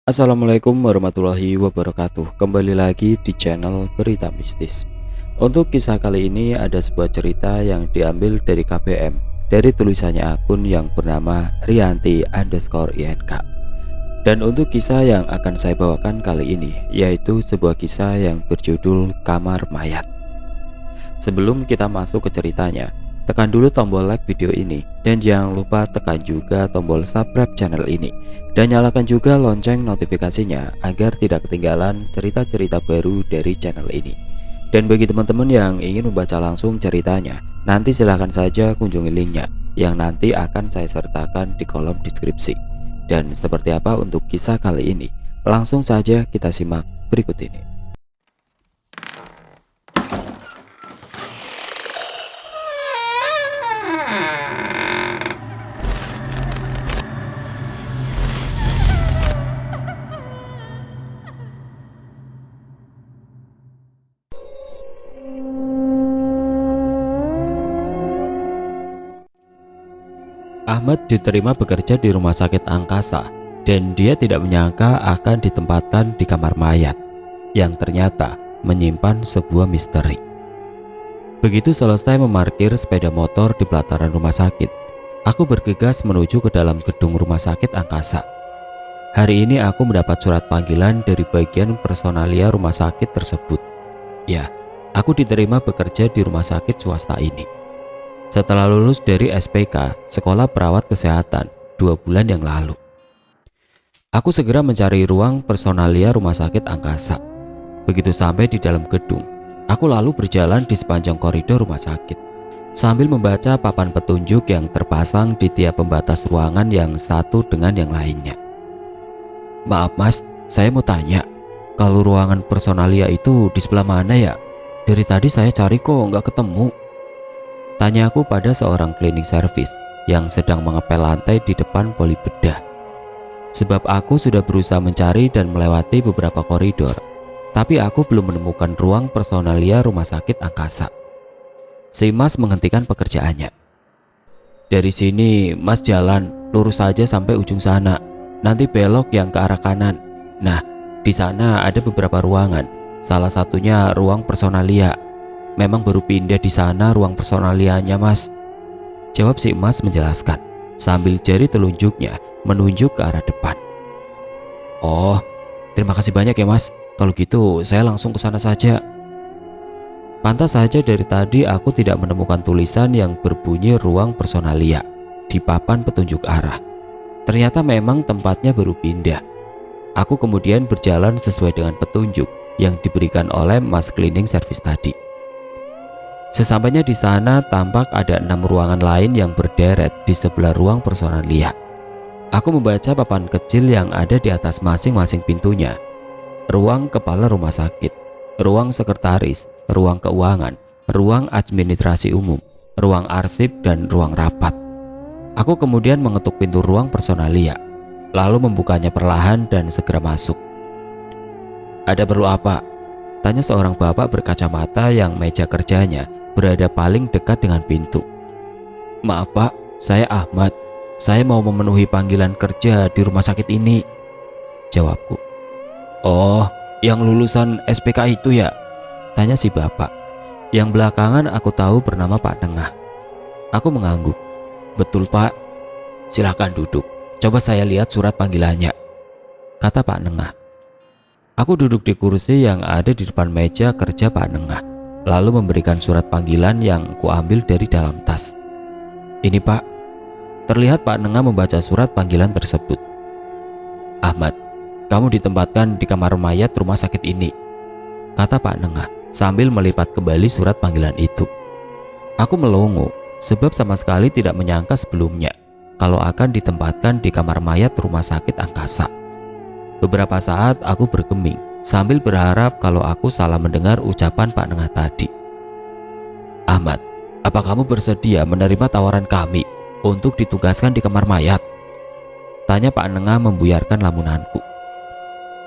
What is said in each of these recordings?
Assalamualaikum warahmatullahi wabarakatuh. Kembali lagi di channel Berita Mistis. Untuk kisah kali ini ada sebuah cerita yang diambil dari KBM, dari tulisannya akun yang bernama Rianti_INK. Dan untuk kisah yang akan saya bawakan kali ini yaitu sebuah kisah yang berjudul Kamar Mayat. Sebelum kita masuk ke ceritanya, tekan dulu tombol like video ini dan jangan lupa tekan juga tombol subscribe channel ini dan nyalakan juga lonceng notifikasinya agar tidak ketinggalan cerita-cerita baru dari channel ini. Dan bagi teman-teman yang ingin membaca langsung ceritanya, nanti silahkan saja kunjungi linknya yang nanti akan saya sertakan di kolom deskripsi. Dan seperti apa untuk kisah kali ini? Langsung saja kita simak berikut ini. Ahmad diterima bekerja di rumah sakit Angkasa dan dia tidak menyangka akan ditempatkan di kamar mayat yang ternyata menyimpan sebuah misteri. Begitu selesai memarkir sepeda motor di pelataran rumah sakit, aku bergegas menuju ke dalam gedung rumah sakit Angkasa. Hari ini aku mendapat surat panggilan dari bagian personalia rumah sakit tersebut. Ya, aku diterima bekerja di rumah sakit swasta ini setelah lulus dari SPK, Sekolah Perawat Kesehatan, 2 bulan yang lalu. Aku segera mencari ruang personalia rumah sakit Angkasa. Begitu sampai di dalam gedung, aku lalu berjalan di sepanjang koridor rumah sakit sambil membaca papan petunjuk yang terpasang di tiap pembatas ruangan yang satu dengan yang lainnya. Maaf mas, saya mau tanya, kalau ruangan personalia itu di sebelah mana ya? Dari tadi saya cari kok nggak ketemu. Tanya aku pada seorang cleaning service yang sedang mengepel lantai di depan poli bedah. Sebab aku sudah berusaha mencari dan melewati beberapa koridor, tapi aku belum menemukan ruang personalia rumah sakit Angkasa. Si mas menghentikan pekerjaannya. Dari sini mas jalan lurus saja sampai ujung sana, nanti belok yang ke arah kanan. Nah, di sana ada beberapa ruangan, salah satunya ruang personalia. Memang baru pindah di sana ruang personalianya mas, jawab si mas menjelaskan sambil jari telunjuknya menunjuk ke arah depan. Oh, terima kasih banyak ya mas, kalau gitu saya langsung ke sana saja. Pantas saja dari tadi aku tidak menemukan tulisan yang berbunyi ruang personalia di papan petunjuk arah. Ternyata memang tempatnya baru pindah. Aku kemudian berjalan sesuai dengan petunjuk yang diberikan oleh mas cleaning service tadi. Sesampainya di sana tampak ada 6 ruangan lain yang berderet di sebelah ruang personalia. Aku membaca papan kecil yang ada di atas masing-masing pintunya. Ruang kepala rumah sakit, ruang sekretaris, ruang keuangan, ruang administrasi umum, ruang arsip, dan ruang rapat. Aku kemudian mengetuk pintu ruang personalia, lalu membukanya perlahan dan segera masuk. Ada perlu apa? Tanya seorang bapak berkacamata yang meja kerjanya berada paling dekat dengan pintu. Maaf pak, saya Ahmad. Saya mau memenuhi panggilan kerja di rumah sakit ini, jawabku. Oh, yang lulusan SPK itu ya? Tanya si bapak, yang belakangan aku tahu bernama Pak Tengah. Aku mengangguk. Betul pak, silakan duduk. Coba saya lihat surat panggilannya, kata Pak Nengah. Aku duduk di kursi yang ada di depan meja kerja Pak Nengah, lalu memberikan surat panggilan yang kuambil dari dalam tas. Ini pak. Terlihat Pak Nengah membaca surat panggilan tersebut. Ahmad, kamu ditempatkan di kamar mayat rumah sakit ini, kata Pak Nengah sambil melipat kembali surat panggilan itu. Aku melongo sebab sama sekali tidak menyangka sebelumnya kalau akan ditempatkan di kamar mayat rumah sakit Angkasa. Beberapa saat aku bergeming sambil berharap kalau aku salah mendengar ucapan Pak Nengah tadi. Ahmad, apa kamu bersedia menerima tawaran kami untuk ditugaskan di kamar mayat? Tanya Pak Nengah membuyarkan lamunanku.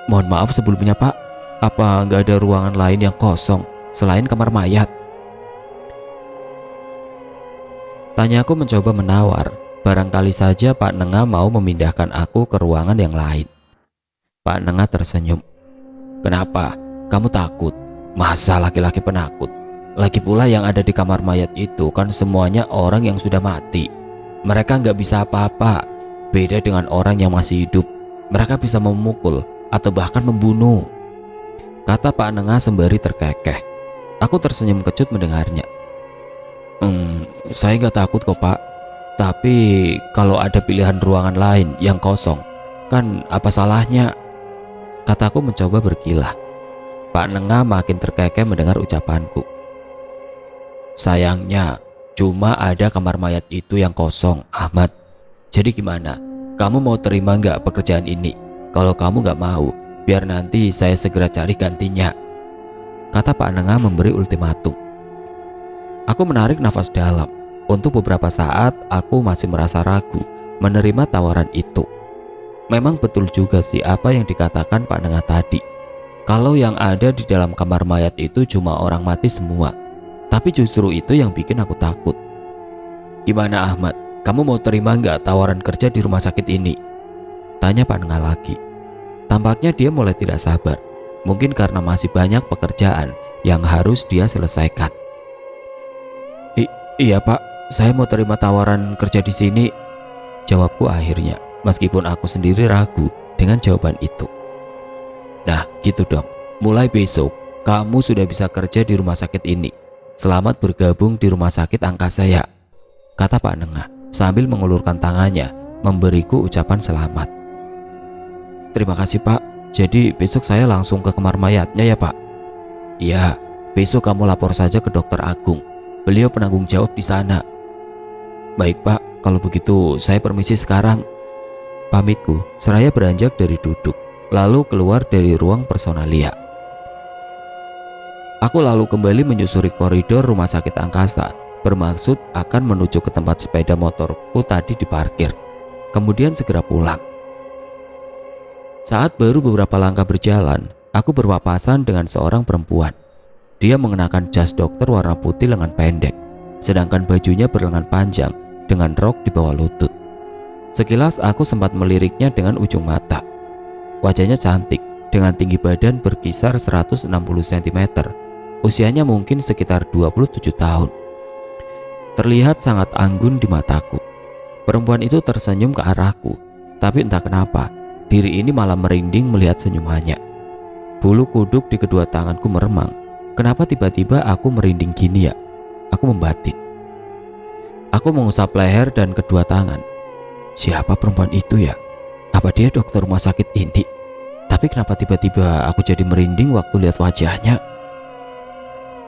Mohon maaf sebelumnya pak, apa nggak ada ruangan lain yang kosong selain kamar mayat? Tanyaku mencoba menawar, barangkali saja Pak Nengah mau memindahkan aku ke ruangan yang lain. Pak Nengah tersenyum. Kenapa? Kamu takut? Masa laki-laki penakut? Lagi pula yang ada di kamar mayat itu kan semuanya orang yang sudah mati. Mereka nggak bisa apa-apa. Beda dengan orang yang masih hidup. Mereka bisa memukul atau bahkan membunuh, kata Pak Nengah sembari terkekeh. Aku tersenyum kecut mendengarnya. Saya nggak takut kok Pak. Tapi kalau ada pilihan ruangan lain yang kosong, kan apa salahnya? Kataku mencoba berkilah. Pak Nengah makin terkekeh mendengar ucapanku. Sayangnya cuma ada kamar mayat itu yang kosong, Ahmad. Jadi gimana? Kamu mau terima nggak pekerjaan ini? Kalau kamu nggak mau, biar nanti saya segera cari gantinya, kata Pak Nengah memberi ultimatum. Aku menarik nafas dalam. Untuk beberapa saat aku masih merasa ragu menerima tawaran itu. Memang betul juga sih apa yang dikatakan Pak Nengah tadi. Kalau yang ada di dalam kamar mayat itu cuma orang mati semua. Tapi justru itu yang bikin aku takut. Gimana Ahmad? Kamu mau terima nggak tawaran kerja di rumah sakit ini? Tanya Pak Nengah lagi. Tampaknya dia mulai tidak sabar. Mungkin karena masih banyak pekerjaan yang harus dia selesaikan. Iya Pak, saya mau terima tawaran kerja di sini, jawabku akhirnya, meskipun aku sendiri ragu dengan jawaban itu. Nah gitu dong, mulai besok kamu sudah bisa kerja di rumah sakit ini. Selamat bergabung di rumah sakit Angkasa ya, kata Pak Nengah sambil mengulurkan tangannya memberiku ucapan selamat. Terima kasih Pak, jadi besok saya langsung ke kamar mayatnya ya Pak? Iya, besok kamu lapor saja ke Dokter Agung. Beliau penanggung jawab di sana. Baik Pak, kalau begitu saya permisi sekarang, pamitku seraya beranjak dari duduk, lalu keluar dari ruang personalia. Aku lalu kembali menyusuri koridor rumah sakit Angkasa, bermaksud akan menuju ke tempat sepeda motorku tadi diparkir, kemudian segera pulang. Saat baru beberapa langkah berjalan, aku berpapasan dengan seorang perempuan. Dia mengenakan jas dokter warna putih lengan pendek, sedangkan bajunya berlengan panjang dengan rok di bawah lutut. Sekilas aku sempat meliriknya dengan ujung mata. Wajahnya cantik, dengan tinggi badan berkisar 160 cm. Usianya mungkin sekitar 27 tahun. Terlihat sangat anggun di mataku. Perempuan itu tersenyum ke arahku, tapi entah kenapa, diri ini malah merinding melihat senyumannya. Bulu kuduk di kedua tanganku meremang. Kenapa tiba-tiba aku merinding gini ya? Aku membatin. Aku mengusap leher dan kedua tangan. Siapa perempuan itu ya? Apa dia dokter rumah sakit ini? Tapi kenapa tiba-tiba aku jadi merinding waktu lihat wajahnya?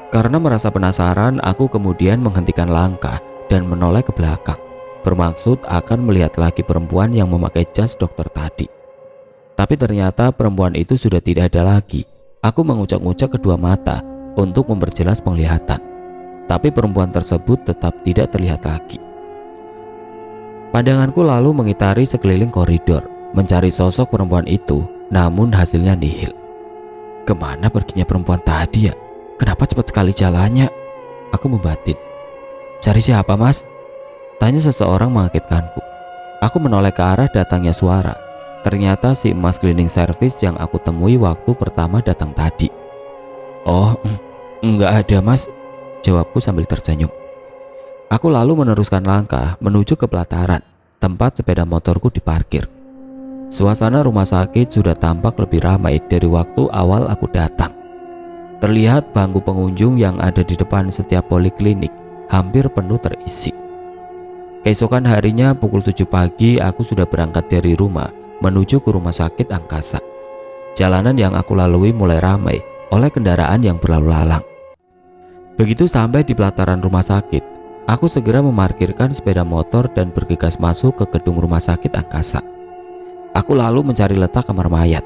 Karena merasa penasaran, aku kemudian menghentikan langkah dan menoleh ke belakang, bermaksud akan melihat lagi perempuan yang memakai jas dokter tadi. Tapi ternyata perempuan itu sudah tidak ada lagi. Aku mengucak-ngucak kedua mata untuk memperjelas penglihatan, tapi perempuan tersebut tetap tidak terlihat lagi. Pandanganku lalu mengitari sekeliling koridor, mencari sosok perempuan itu, namun hasilnya nihil. Kemana perginya perempuan tadi ya? Kenapa cepat sekali jalannya? Aku membatin. Cari siapa mas? Tanya seseorang mengagetkanku. Aku menoleh ke arah datangnya suara. Ternyata si emas cleaning service yang aku temui waktu pertama datang tadi. Oh, enggak ada mas, jawabku sambil tersenyum. Aku lalu meneruskan langkah menuju ke pelataran tempat sepeda motorku diparkir. Suasana rumah sakit sudah tampak lebih ramai dari waktu awal aku datang. Terlihat bangku pengunjung yang ada di depan setiap poliklinik hampir penuh terisi. Keesokan harinya pukul 7 pagi aku sudah berangkat dari rumah menuju ke rumah sakit Angkasa. Jalanan yang aku lalui mulai ramai oleh kendaraan yang berlalu lalang. Begitu sampai di pelataran rumah sakit, aku segera memarkirkan sepeda motor dan bergegas masuk ke gedung rumah sakit Angkasa. Aku lalu mencari letak kamar mayat.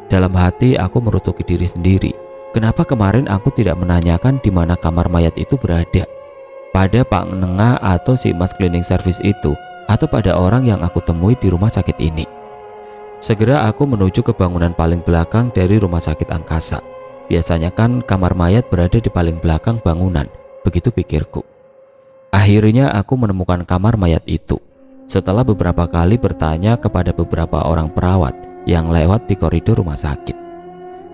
Dalam hati aku merutuki diri sendiri. Kenapa kemarin aku tidak menanyakan di mana kamar mayat itu berada? Pada Pak Nengah atau si mas cleaning service itu, atau pada orang yang aku temui di rumah sakit ini? Segera aku menuju ke bangunan paling belakang dari rumah sakit Angkasa. Biasanya kan kamar mayat berada di paling belakang bangunan, begitu pikirku. Akhirnya aku menemukan kamar mayat itu. Setelah beberapa kali bertanya kepada beberapa orang perawat yang lewat di koridor rumah sakit.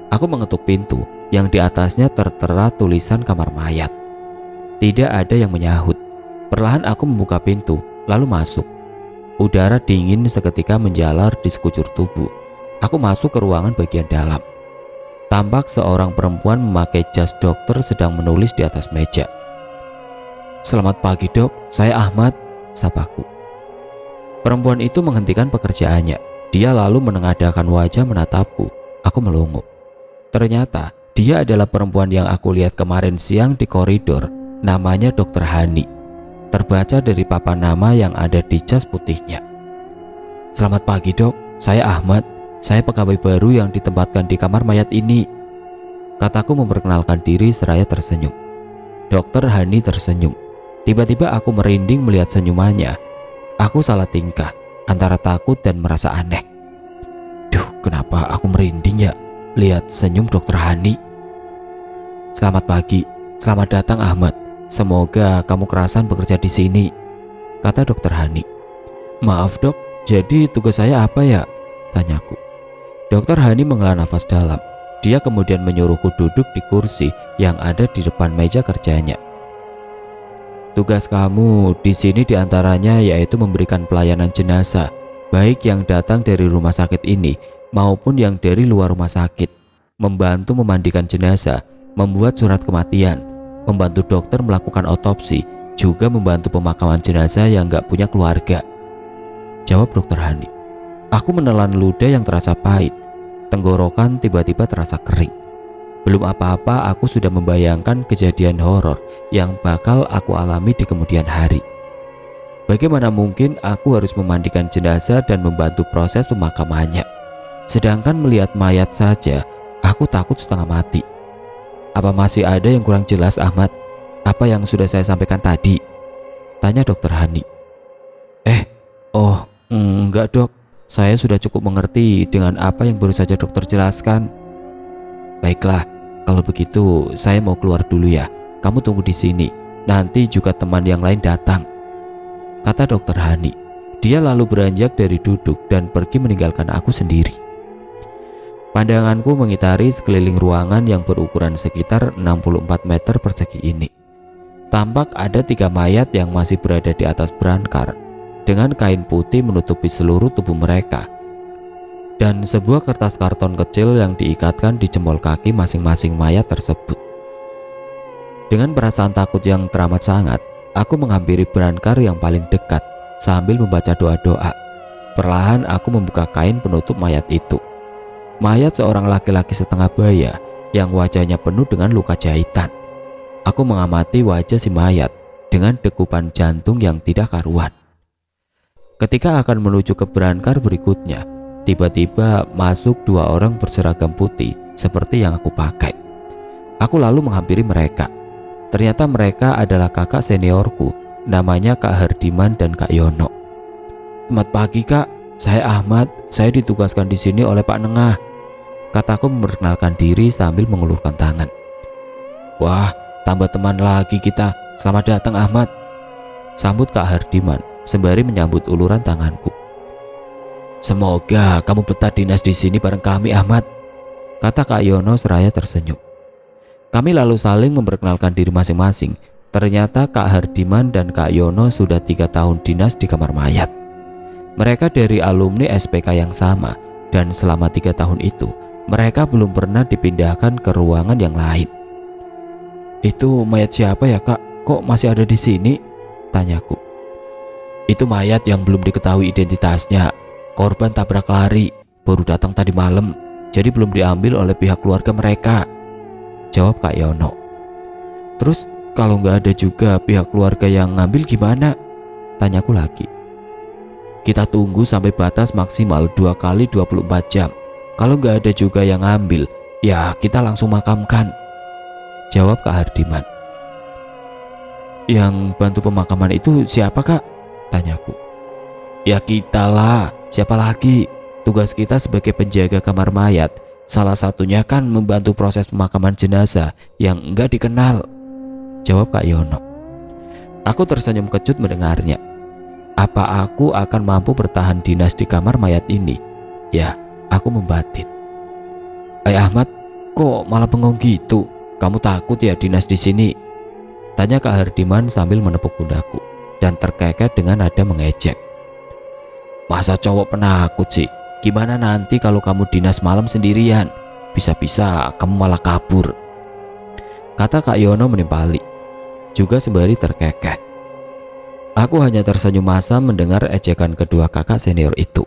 Aku mengetuk pintu yang di atasnya tertera tulisan kamar mayat. Tidak ada yang menyahut. Perlahan aku membuka pintu lalu masuk. Udara dingin seketika menjalar di sekujur tubuh. Aku masuk ke ruangan bagian dalam. Tampak seorang perempuan memakai jas dokter sedang menulis di atas meja. "Selamat pagi dok, saya Ahmad," sapaku. Perempuan itu menghentikan pekerjaannya. Dia lalu menengadahkan wajah menatapku. Aku melongo. Ternyata dia adalah perempuan yang aku lihat kemarin siang di koridor. Namanya Dr. Hani. Terbaca dari papan nama yang ada di jas putihnya. "Selamat pagi dok, saya Ahmad. Saya pegawai baru yang ditempatkan di kamar mayat ini," kataku memperkenalkan diri seraya tersenyum. Dr. Hani tersenyum. Tiba-tiba aku merinding melihat senyumannya. Aku salah tingkah antara takut dan merasa aneh. Duh, kenapa aku merinding ya lihat senyum Dr. Hani? "Selamat pagi, selamat datang Ahmad. Semoga kamu kerasan bekerja di sini," kata Dr. Hani. "Maaf dok, jadi tugas saya apa ya?" tanyaku. Dr. Hani menghela nafas dalam. Dia kemudian menyuruhku duduk di kursi yang ada di depan meja kerjanya. "Tugas kamu di sini diantaranya yaitu memberikan pelayanan jenazah, baik yang datang dari rumah sakit ini maupun yang dari luar rumah sakit, membantu memandikan jenazah, membuat surat kematian, membantu dokter melakukan otopsi, juga membantu pemakaman jenazah yang gak punya keluarga," jawab Dr. Hani. Aku menelan ludah yang terasa pahit. Tenggorokan tiba-tiba terasa kering. Belum apa-apa aku sudah membayangkan kejadian horor yang bakal aku alami di kemudian hari. Bagaimana mungkin aku harus memandikan jenazah dan membantu proses pemakamannya? Sedangkan melihat mayat saja, aku takut setengah mati. "Apa masih ada yang kurang jelas Ahmad? Apa yang sudah saya sampaikan tadi?" tanya Dr. Hani. Enggak dok. Saya sudah cukup mengerti dengan apa yang baru saja dokter jelaskan." "Baiklah, kalau begitu saya mau keluar dulu ya. Kamu tunggu di sini. Nanti juga teman yang lain datang," kata Dr. Hani. Dia lalu beranjak dari duduk dan pergi meninggalkan aku sendiri. Pandanganku mengitari sekeliling ruangan yang berukuran sekitar 64 meter persegi ini. Tampak ada 3 mayat yang masih berada di atas berangkar dengan kain putih menutupi seluruh tubuh mereka, dan sebuah kertas karton kecil yang diikatkan di jempol kaki masing-masing mayat tersebut. Dengan perasaan takut yang teramat sangat, aku menghampiri berangkar yang paling dekat sambil membaca doa-doa. Perlahan aku membuka kain penutup mayat itu. Mayat seorang laki-laki setengah baya yang wajahnya penuh dengan luka jahitan. Aku mengamati wajah si mayat dengan dekupan jantung yang tidak karuan. Ketika akan menuju ke berangkar berikutnya, tiba-tiba masuk 2 orang berseragam putih seperti yang aku pakai. Aku lalu menghampiri mereka. Ternyata mereka adalah kakak seniorku, namanya Kak Hardiman dan Kak Yono. "Selamat pagi Kak, saya Ahmad. Saya ditugaskan di sini oleh Pak Nengah," kataku memperkenalkan diri sambil mengulurkan tangan. "Wah, tambah teman lagi kita. Selamat datang Ahmad," sambut Kak Hardiman sembari menyambut uluran tanganku. "Semoga kamu betah dinas di sini bareng kami Ahmad," kata Kak Yono seraya tersenyum. Kami lalu saling memperkenalkan diri masing-masing. Ternyata Kak Hardiman dan Kak Yono sudah 3 tahun dinas di kamar mayat. Mereka dari alumni SPK yang sama, dan selama 3 tahun itu mereka belum pernah dipindahkan ke ruangan yang lain. "Itu mayat siapa ya Kak? Kok masih ada di sini?" tanyaku. "Itu mayat yang belum diketahui identitasnya. Korban tabrak lari, baru datang tadi malam, jadi belum diambil oleh pihak keluarga mereka," jawab Kak Yono. "Terus kalau nggak ada juga pihak keluarga yang ngambil gimana?" tanyaku lagi. "Kita tunggu sampai batas maksimal 2 kali 24 jam. Kalau nggak ada juga yang ngambil, ya kita langsung makamkan," jawab Kak Hardiman. "Yang bantu pemakaman itu siapa Kak?" tanyaku. "Ya kita lah, siapa lagi? Tugas kita sebagai penjaga kamar mayat, salah satunya kan membantu proses pemakaman jenazah yang enggak dikenal," jawab Kak Yono. Aku tersenyum kecut mendengarnya. Apa aku akan mampu bertahan dinas di kamar mayat ini? Ya, Aku membatin. Ahmad, kok malah bengong gitu? Kamu takut ya dinas di sini? Tanya Kak Hardiman sambil menepuk pundaku dan terkekeh dengan nada mengejek. Masa cowok penakut sih? Gimana nanti kalau kamu dinas malam sendirian? Bisa-bisa kamu malah kabur, kata Kak Yono menimpali, juga sembari terkekeh. Aku hanya tersenyum masam mendengar ejekan kedua kakak senior itu.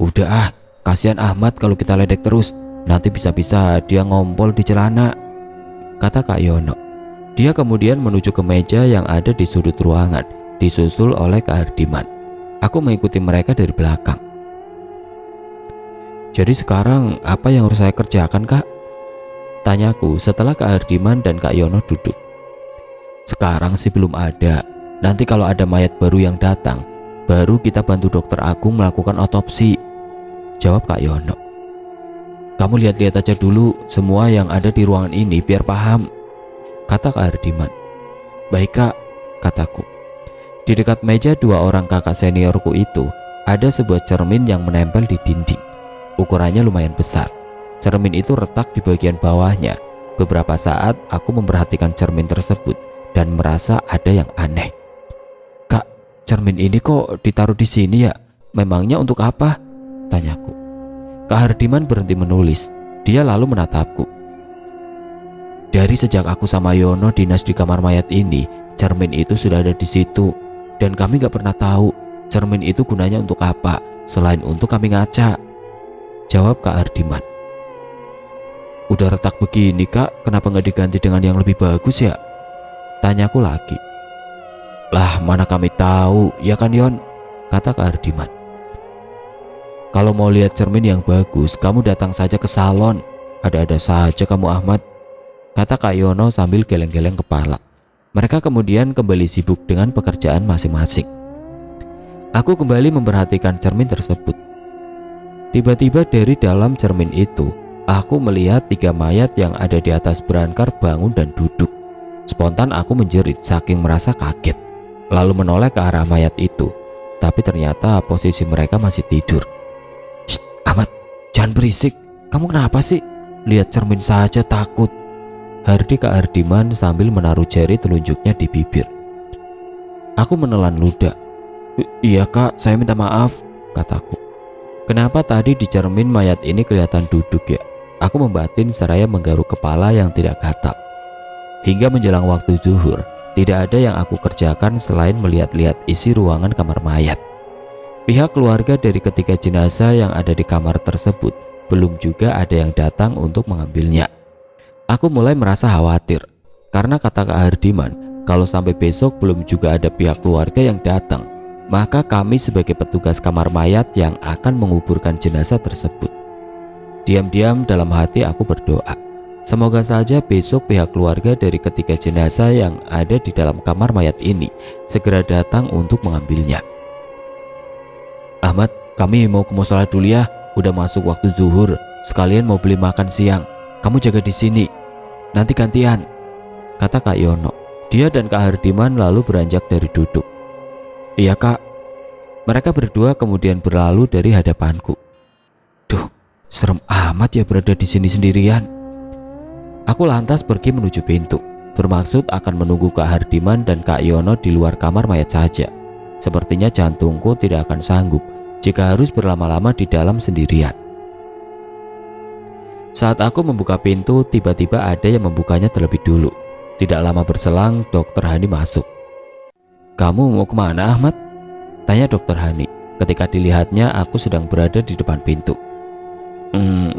Udah kasihan Ahmad kalau kita ledek terus, nanti bisa-bisa dia ngompol di celana, kata Kak Yono. Dia kemudian menuju ke meja yang ada di sudut ruangan, disusul oleh Kak Hardiman. Aku mengikuti mereka dari belakang. Jadi sekarang apa yang harus saya kerjakan, Kak? Tanyaku setelah Kak Hardiman dan Kak Yono duduk. Sekarang sih belum ada. Nanti kalau ada mayat baru yang datang, baru kita bantu dokter Agung melakukan otopsi, jawab Kak Yono. Kamu lihat-lihat aja dulu semua yang ada di ruangan ini biar paham, kata Kak Hardiman. Baik Kak, kataku. Di dekat meja dua orang kakak seniorku itu ada sebuah cermin yang menempel di dinding. Ukurannya lumayan besar. Cermin itu retak di bagian bawahnya. Beberapa saat aku memperhatikan cermin tersebut dan merasa ada yang aneh. Kak, cermin ini kok ditaruh di sini ya? Memangnya untuk apa? Tanyaku. Kak Hardiman berhenti menulis. Dia lalu menatapku. Dari sejak aku sama Yono dinas di kamar mayat ini, cermin itu sudah ada di situ. Dan kami gak pernah tahu cermin itu gunanya untuk apa selain untuk kami ngaca, jawab Kak Hardiman. Udah retak begini Kak, kenapa gak diganti dengan yang lebih bagus ya? Tanyaku lagi. Lah mana kami tahu, ya kan Yon? Kata Kak Hardiman. Kalau mau lihat cermin yang bagus, kamu datang saja ke salon. Ada-ada saja kamu Ahmad, kata Kak Yono sambil geleng-geleng kepala. Mereka kemudian kembali sibuk dengan pekerjaan masing-masing. Aku kembali memperhatikan cermin tersebut. Tiba-tiba dari dalam cermin itu, aku melihat 3 mayat yang ada di atas berangkar bangun dan duduk. Spontan aku menjerit saking merasa kaget, lalu menoleh ke arah mayat itu. Tapi ternyata posisi mereka masih tidur. Shh, Ahmad, jangan berisik. Kamu kenapa sih? Lihat cermin saja takut, hardi Kak Hardiman sambil menaruh jari telunjuknya di bibir. Aku menelan ludah. Iya Kak, saya minta maaf, kataku. Kenapa tadi di cermin mayat ini kelihatan duduk ya? Aku membatin seraya menggaruk kepala yang tidak gatal. Hingga menjelang waktu zuhur, tidak ada yang aku kerjakan selain melihat-lihat isi ruangan kamar mayat. Pihak keluarga dari ketiga jenazah yang ada di kamar tersebut belum juga ada yang datang untuk mengambilnya. Aku mulai merasa khawatir, karena kata Kak Hardiman, kalau sampai besok belum juga ada pihak keluarga yang datang, maka kami sebagai petugas kamar mayat yang akan menguburkan jenazah tersebut. Diam-diam dalam hati aku berdoa, semoga saja besok pihak keluarga dari ketiga jenazah yang ada di dalam kamar mayat ini segera datang untuk mengambilnya. Ahmad, kami mau ke mushola dulu ya, udah masuk waktu zuhur, sekalian mau beli makan siang. Kamu jaga di sini, nanti gantian, kata Kak Yono. Dia dan Kak Hardiman lalu beranjak dari duduk. Iya Kak. Mereka berdua kemudian berlalu dari hadapanku. Duh, serem amat ya berada di sini sendirian. Aku lantas pergi menuju pintu, bermaksud akan menunggu Kak Hardiman dan Kak Yono di luar kamar mayat saja. Sepertinya jantungku tidak akan sanggup jika harus berlama-lama di dalam sendirian. Saat aku membuka pintu, tiba-tiba ada yang membukanya terlebih dulu. Tidak lama berselang, Dokter Hani masuk. Kamu mau kemana Ahmad? Tanya Dokter Hani ketika dilihatnya aku sedang berada di depan pintu.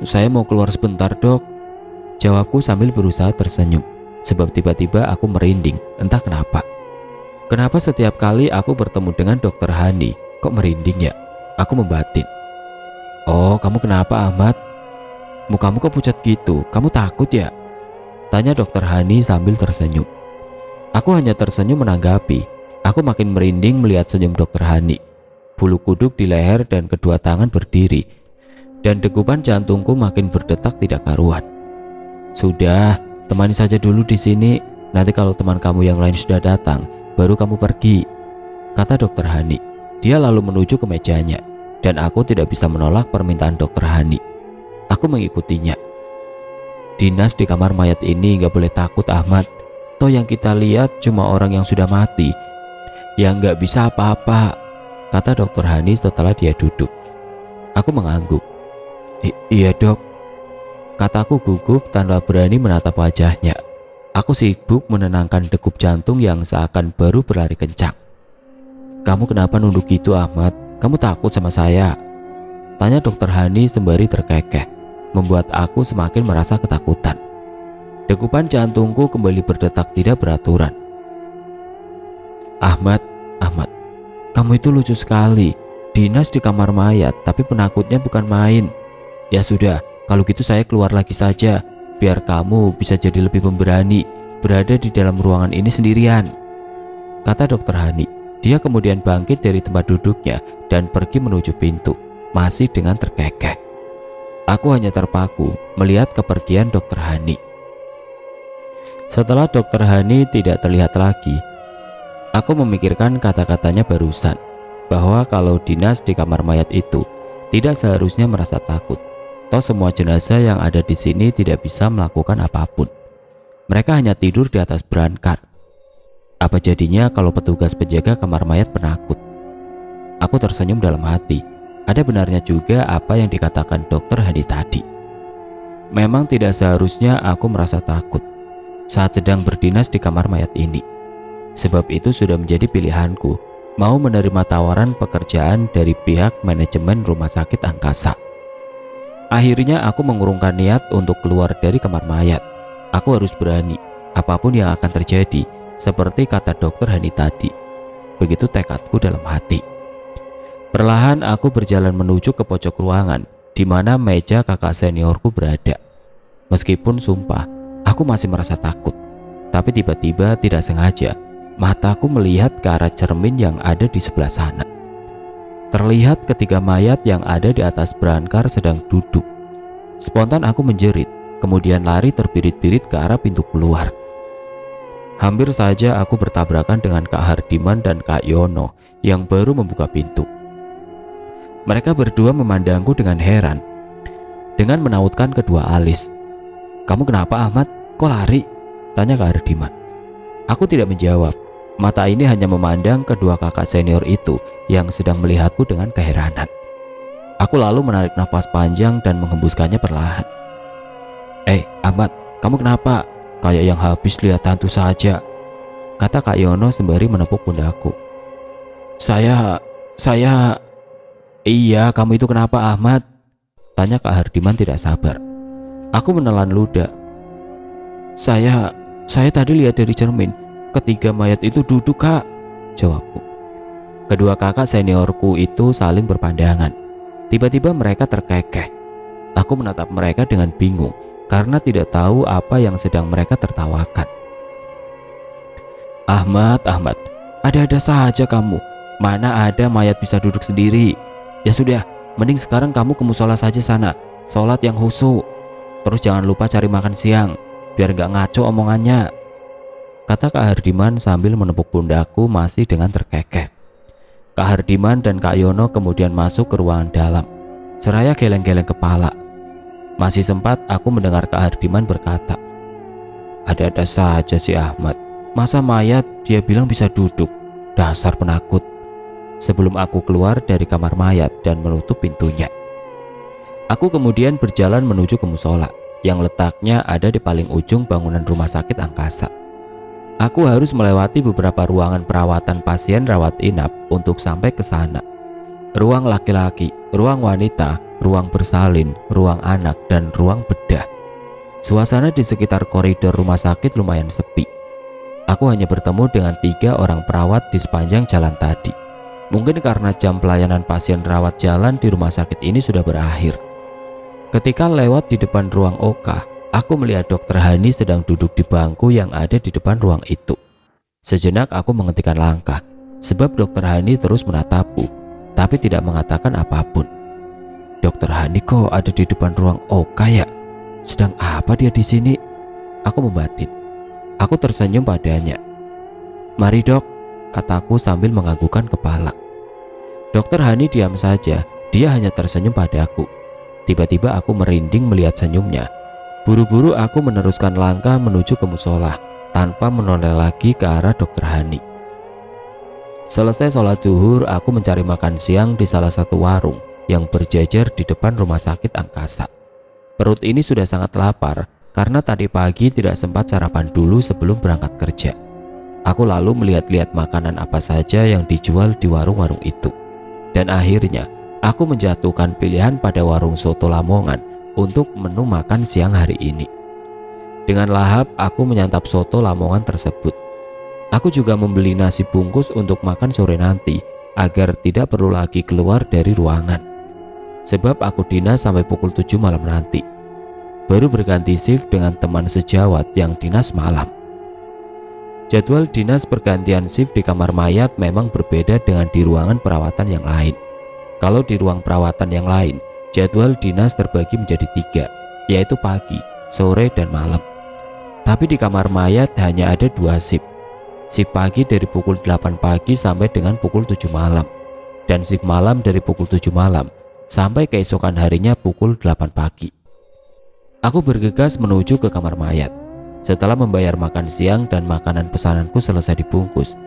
Saya mau keluar sebentar dok, jawabku sambil berusaha tersenyum. Sebab tiba-tiba aku merinding, entah kenapa. Kenapa setiap kali aku bertemu dengan Dokter Hani, kok merinding ya? Aku membatin. Oh, kamu kenapa Ahmad? Mukamu kok pucat gitu, kamu takut ya? Tanya Dokter Hani sambil tersenyum. Aku hanya tersenyum menanggapi. Aku makin merinding melihat senyum Dokter Hani. Bulu kuduk di leher dan kedua tangan berdiri, dan degupan jantungku makin berdetak tidak karuan. Sudah, temani saja dulu di sini. Nanti kalau teman kamu yang lain sudah datang, baru kamu pergi, kata Dokter Hani. Dia lalu menuju ke mejanya dan aku tidak bisa menolak permintaan dokter Hani. Aku mengikutinya. Dinas di kamar mayat ini gak boleh takut Ahmad. Toh yang kita lihat cuma orang yang sudah mati, yang gak bisa apa-apa, kata dokter Hani setelah dia duduk. Aku mengangguk. Iya dok, kataku gugup tanpa berani menatap wajahnya. Aku sibuk menenangkan degup jantung yang seakan baru berlari kencang. Kamu kenapa nunduk gitu Ahmad? Kamu takut sama saya? Tanya dokter Hani sembari terkekeh, membuat aku semakin merasa ketakutan. Degupan jantungku kembali berdetak tidak beraturan. Ahmad, kamu itu lucu sekali. Dinas di kamar mayat, tapi penakutnya bukan main. Ya sudah, kalau gitu saya keluar lagi saja, biar kamu bisa jadi lebih pemberani berada di dalam ruangan ini sendirian, kata dokter Hani. Dia kemudian bangkit dari tempat duduknya dan pergi menuju pintu, masih dengan terkekeh. Aku hanya terpaku melihat kepergian dokter Hani. Setelah dokter Hani tidak terlihat lagi, aku memikirkan kata-katanya barusan, bahwa kalau Dinas di kamar mayat itu tidak seharusnya merasa takut. Toh semua jenazah yang ada di sini tidak bisa melakukan apapun. Mereka hanya tidur di atas berangkar. Apa jadinya kalau petugas penjaga kamar mayat penakut? Aku tersenyum dalam hati. Ada benarnya juga apa yang dikatakan dokter Hani tadi. Memang tidak seharusnya aku merasa takut saat sedang berdinas di kamar mayat ini. Sebab itu sudah menjadi pilihanku mau menerima tawaran pekerjaan dari pihak manajemen rumah sakit angkasa. Akhirnya aku mengurungkan niat untuk keluar dari kamar mayat. Aku harus berani, apapun yang akan terjadi, seperti kata dokter Hani tadi. Begitu tekadku dalam hati. Perlahan aku berjalan menuju ke pojok ruangan di mana meja kakak seniorku berada. Meskipun sumpah, aku masih merasa takut. Tapi tiba-tiba tidak sengaja, mataku melihat ke arah cermin yang ada di sebelah sana. Terlihat ketiga mayat yang ada di atas berangkar sedang duduk. Spontan aku menjerit, kemudian lari terbirit-birit ke arah pintu keluar. Hampir saja aku bertabrakan dengan Kak Hardiman dan Kak Yono yang baru membuka pintu. Mereka berdua memandangku dengan heran, dengan menautkan kedua alis. Kamu kenapa Ahmad? Kok lari? Tanya Kak Hardiman. Aku tidak menjawab. Mata ini hanya memandang kedua kakak senior itu yang sedang melihatku dengan keheranan. Aku lalu menarik nafas panjang dan menghembuskannya perlahan. Ahmad, kamu kenapa? Kayak yang habis lihat hantu saja, kata Kak Yono sembari menepuk pundakku. Saya... Iya, kamu itu kenapa Ahmad? Tanya Kak Hardiman tidak sabar. Aku menelan ludah. Saya tadi lihat dari cermin, ketiga mayat itu duduk Kak, jawabku. Kedua kakak seniorku itu saling berpandangan. Tiba-tiba mereka terkekeh. Aku menatap mereka dengan bingung karena tidak tahu apa yang sedang mereka tertawakan. Ahmad, ada-ada saja kamu. Mana ada mayat bisa duduk sendiri. Ya sudah, mending sekarang kamu ke musola saja sana, sholat yang khusyuk. Terus jangan lupa cari makan siang, biar gak ngaco omongannya, kata Kak Hardiman sambil menepuk pundakku masih dengan terkekeh. Kak Hardiman dan Kak Yono kemudian masuk ke ruangan dalam, seraya geleng-geleng kepala. Masih sempat aku mendengar Kak Hardiman berkata, ada-ada saja si Ahmad. Masa mayat dia bilang bisa duduk, dasar penakut. Sebelum aku keluar dari kamar mayat dan menutup pintunya, aku kemudian berjalan menuju ke musola yang letaknya ada di paling ujung bangunan rumah sakit angkasa. Aku harus melewati beberapa ruangan perawatan pasien rawat inap untuk sampai ke sana. Ruang laki-laki, ruang wanita, ruang bersalin, ruang anak, dan ruang bedah. Suasana di sekitar koridor rumah sakit lumayan sepi. Aku hanya bertemu dengan 3 orang perawat di sepanjang jalan tadi. Mungkin karena jam pelayanan pasien rawat jalan di rumah sakit ini sudah berakhir. Ketika lewat di depan ruang OK, aku melihat dokter Hani sedang duduk di bangku yang ada di depan ruang itu. Sejenak aku menghentikan langkah, sebab dokter Hani terus menatapku, tapi tidak mengatakan apapun. Dokter Hani kok ada di depan ruang OK ya? Sedang apa dia di sini? Aku membatin. Aku tersenyum padanya. Mari dok, kataku sambil menganggukkan kepala. Dokter Hani diam saja. Dia hanya tersenyum padaku. Tiba-tiba aku merinding melihat senyumnya. Buru-buru aku meneruskan langkah menuju ke musola tanpa menoleh lagi ke arah Dokter Hani. Selesai sholat zuhur, aku mencari makan siang di salah satu warung yang berjajar di depan Rumah Sakit Angkasa. Perut ini sudah sangat lapar karena tadi pagi tidak sempat sarapan dulu sebelum berangkat kerja. Aku lalu melihat-lihat makanan apa saja yang dijual di warung-warung itu. Dan akhirnya aku menjatuhkan pilihan pada warung soto Lamongan untuk menu makan siang hari ini. Dengan lahap aku menyantap soto Lamongan tersebut. Aku juga membeli nasi bungkus untuk makan sore nanti agar tidak perlu lagi keluar dari ruangan. Sebab aku dinas sampai pukul 7 malam nanti. Baru berganti shift dengan teman sejawat yang dinas malam. Jadwal dinas pergantian shift di kamar mayat memang berbeda dengan di ruangan perawatan yang lain. Kalau di ruang perawatan yang lain, jadwal dinas terbagi menjadi 3, yaitu pagi, sore, dan malam. Tapi di kamar mayat hanya ada 2 shift. Shift pagi dari pukul 8 pagi sampai dengan pukul 7 malam. Dan shift malam dari pukul 7 malam sampai keesokan harinya pukul 8 pagi. Aku bergegas menuju ke kamar mayat. Setelah membayar makan siang dan makanan pesananku selesai dibungkus,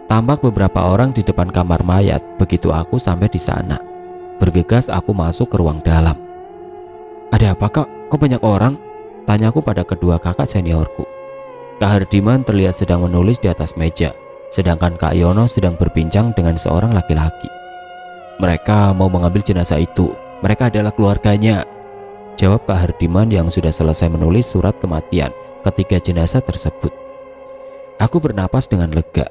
tampak beberapa orang di depan kamar mayat. Begitu aku sampai di sana, bergegas aku masuk ke ruang dalam. "Ada apa, Kak? Kok banyak orang?" tanyaku pada kedua kakak seniorku. Kak Hardiman terlihat sedang menulis di atas meja, sedangkan Kak Yono sedang berbincang dengan seorang laki-laki. "Mereka mau mengambil jenazah itu. Mereka adalah keluarganya," jawab Kak Hardiman yang sudah selesai menulis surat kematian ketiga jenazah tersebut. Aku bernapas dengan lega.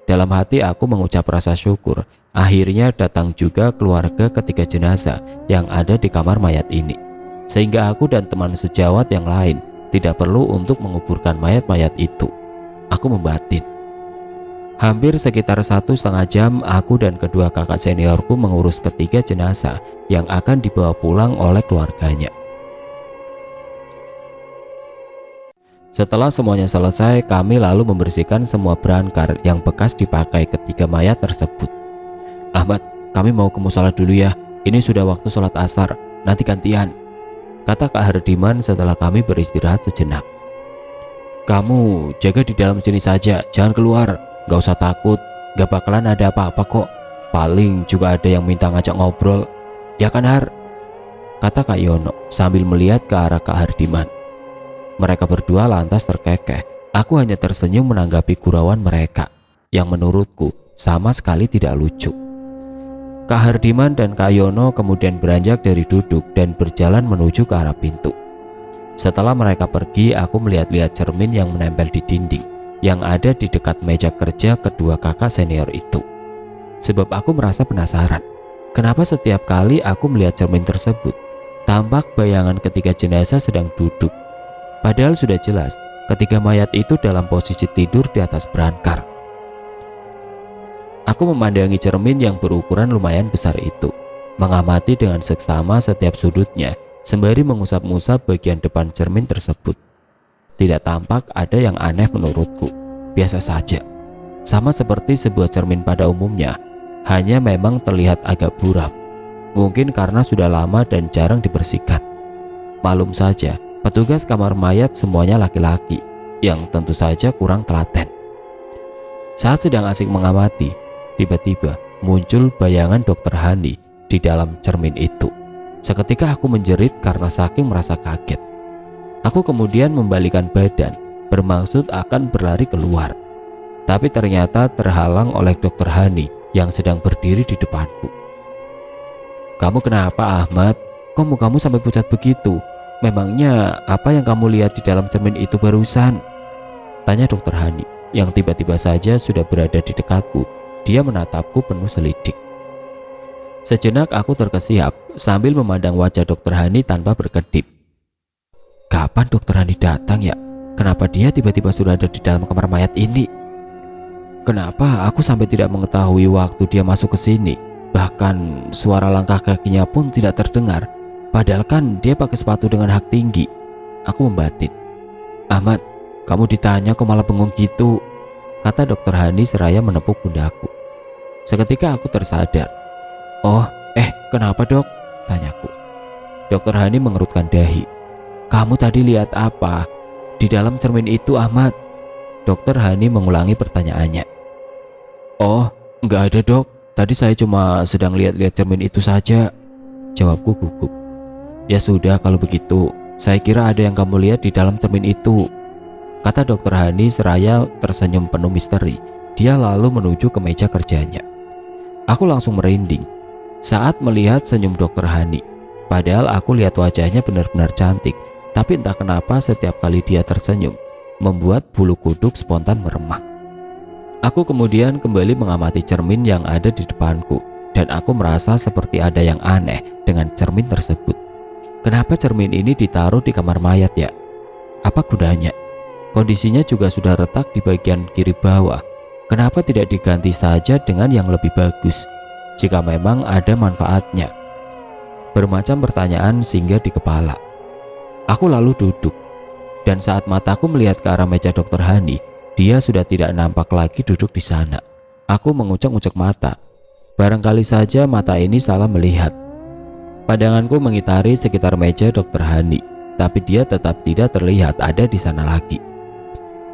Dalam hati aku mengucap rasa syukur akhirnya datang juga keluarga ketiga jenazah yang ada di kamar mayat ini, sehingga aku dan teman sejawat yang lain tidak perlu untuk menguburkan mayat-mayat itu. Aku membatin. Hampir sekitar 1,5 jam aku dan kedua kakak seniorku mengurus ketiga jenazah yang akan dibawa pulang oleh keluarganya. Setelah semuanya selesai, kami lalu membersihkan semua berangkar yang bekas dipakai ketiga mayat tersebut. "Ahmad, kami mau ke musola dulu ya. Ini sudah waktu sholat asar, nanti gantian," kata Kak Hardiman setelah kami beristirahat sejenak. "Kamu jaga di dalam sini saja, jangan keluar. Gak usah takut, gak bakalan ada apa-apa kok. Paling juga ada yang minta ngajak ngobrol. Ya kan, Har?" kata Kak Yono sambil melihat ke arah Kak Hardiman. Mereka berdua lantas terkekeh. Aku hanya tersenyum menanggapi gurauan mereka yang menurutku sama sekali tidak lucu. Kak Hardiman dan Kak Yono kemudian beranjak dari duduk dan berjalan menuju ke arah pintu. Setelah mereka pergi, aku melihat-lihat cermin yang menempel di dinding yang ada di dekat meja kerja kedua kakak senior itu. Sebab aku merasa penasaran, kenapa setiap kali aku melihat cermin tersebut, tampak bayangan ketiga jenazah sedang duduk. Padahal sudah jelas ketiga mayat itu dalam posisi tidur di atas berangkar. Aku memandangi cermin yang berukuran lumayan besar itu, mengamati dengan seksama setiap sudutnya sembari mengusap-ngusap bagian depan cermin tersebut. Tidak tampak ada yang aneh menurutku, biasa saja. Sama seperti sebuah cermin pada umumnya, hanya memang terlihat agak buram. Mungkin karena sudah lama dan jarang dibersihkan. Malum saja, petugas kamar mayat semuanya laki-laki yang tentu saja kurang telaten. Saat sedang asik mengamati, tiba-tiba muncul bayangan Dokter Hani di dalam cermin itu. Seketika aku menjerit karena saking merasa kaget. Aku kemudian membalikkan badan, bermaksud akan berlari keluar. Tapi ternyata terhalang oleh Dokter Hani yang sedang berdiri di depanku. "Kamu kenapa, Ahmad? Kok mukamu sampai pucat begitu? Memangnya apa yang kamu lihat di dalam cermin itu barusan?" tanya Dokter Hani yang tiba-tiba saja sudah berada di dekatku. Dia menatapku penuh selidik. Sejenak aku terkesiap sambil memandang wajah Dokter Hani tanpa berkedip. Kapan Dokter Hani datang ya? Kenapa dia tiba-tiba sudah ada di dalam kamar mayat ini? Kenapa aku sampai tidak mengetahui waktu dia masuk ke sini? Bahkan suara langkah kakinya pun tidak terdengar. Padahal kan dia pakai sepatu dengan hak tinggi. Aku membatin. "Ahmad, kamu ditanya kok malah bengong gitu?" kata Dokter Hani seraya menepuk pundakku. Seketika aku tersadar. Oh, Kenapa dok? Tanyaku. Dokter Hani mengerutkan dahi. Kamu tadi lihat apa? Di dalam cermin itu, Ahmad. Dokter Hani mengulangi pertanyaannya. Oh, nggak ada dok. Tadi saya cuma sedang lihat-lihat cermin itu saja, jawabku gugup. Ya sudah kalau begitu, saya kira ada yang kamu lihat di dalam cermin itu, kata dokter Hani seraya tersenyum penuh misteri. Dia lalu menuju ke meja kerjanya. Aku langsung merinding saat melihat senyum dokter Hani. Padahal aku lihat wajahnya benar-benar cantik, tapi entah kenapa setiap kali dia tersenyum membuat bulu kuduk spontan meremah. Aku kemudian kembali mengamati cermin yang ada di depanku, dan aku merasa seperti ada yang aneh dengan cermin tersebut. Kenapa cermin ini ditaruh di kamar mayat ya? Apa gunanya? Kondisinya juga sudah retak di bagian kiri bawah. Kenapa tidak diganti saja dengan yang lebih bagus, jika memang ada manfaatnya? Bermacam pertanyaan singgah di kepala. Aku lalu duduk, dan saat mataku melihat ke arah meja dokter Hani, dia sudah tidak nampak lagi duduk di sana. Aku mengucek-ucek mata. Barangkali saja mata ini salah melihat. Pandanganku mengitari sekitar meja dokter Hani, tapi dia tetap tidak terlihat ada di sana lagi.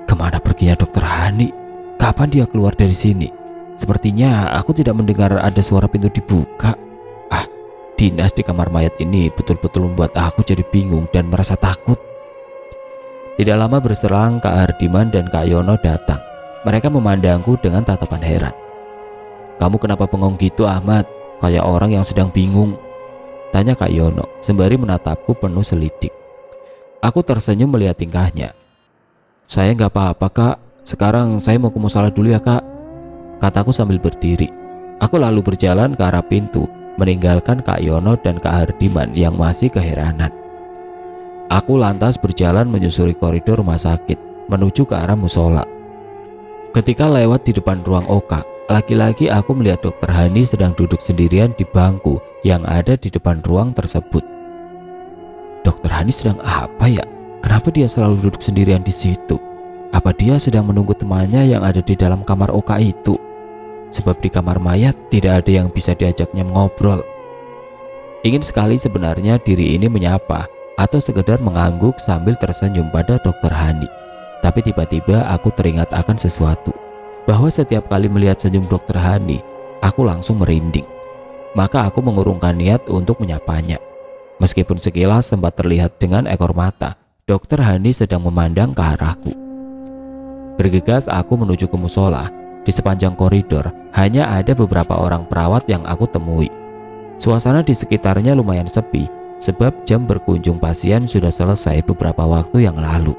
Kemana perginya dokter Hani? Kapan dia keluar dari sini? Sepertinya aku tidak mendengar ada suara pintu dibuka. Dinas di kamar mayat ini betul-betul membuat aku jadi bingung dan merasa takut. Tidak lama berselang, Kak Hardiman dan Kak Yono datang. Mereka memandangku dengan tatapan heran. Kamu kenapa bengong gitu, Ahmad? Kayak orang yang sedang bingung, tanya Kak Yono sembari menatapku penuh selidik. Aku tersenyum melihat tingkahnya. Saya nggak apa-apa kak, sekarang saya mau ke musola dulu ya kak, kataku sambil berdiri. Aku lalu berjalan ke arah pintu, meninggalkan Kak Yono dan Kak Hardiman yang masih keheranan. Aku lantas berjalan menyusuri koridor rumah sakit menuju ke arah musola. Ketika lewat di depan ruang Oka, lagi-lagi aku melihat dokter Hani sedang duduk sendirian di bangku yang ada di depan ruang tersebut. Dokter Hani sedang apa ya? Kenapa dia selalu duduk sendirian di situ? Apa dia sedang menunggu temannya yang ada di dalam kamar Oka itu? Sebab di kamar mayat tidak ada yang bisa diajaknya ngobrol. Ingin sekali sebenarnya diri ini menyapa atau sekedar mengangguk sambil tersenyum pada dokter Hani. Tapi tiba-tiba aku teringat akan sesuatu, bahwa setiap kali melihat senyum dokter Hani, aku langsung merinding. Maka aku mengurungkan niat untuk menyapanya. Meskipun sekilas sempat terlihat dengan ekor mata, dokter Hani sedang memandang ke arahku. Bergegas aku menuju ke musola. Di sepanjang koridor hanya ada beberapa orang perawat yang aku temui. Suasana di sekitarnya lumayan sepi, sebab jam berkunjung pasien sudah selesai beberapa waktu yang lalu.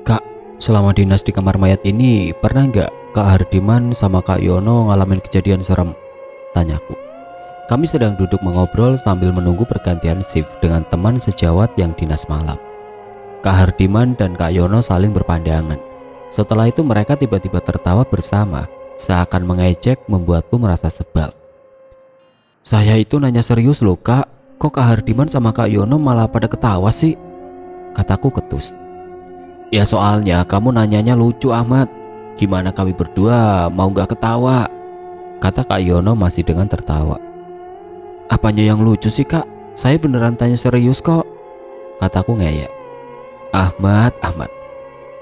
Kak, selama dinas di kamar mayat ini pernah nggak Kak Hardiman sama Kak Yono ngalamin kejadian serem? Tanyaku. Kami sedang duduk mengobrol sambil menunggu pergantian shift dengan teman sejawat yang dinas malam. Kak Hardiman dan Kak Yono saling berpandangan. Setelah itu mereka tiba-tiba tertawa bersama, seakan mengejek membuatku merasa sebal. Saya itu nanya serius loh kak, kok Kak Hardiman sama Kak Yono malah pada ketawa sih? Kataku ketus. Ya soalnya kamu nanyanya lucu Ahmad, gimana kami berdua mau gak ketawa? Kata Kak Yono masih dengan tertawa. Apanya yang lucu sih kak? Saya beneran tanya serius kok, kataku ngeyel. Ahmad,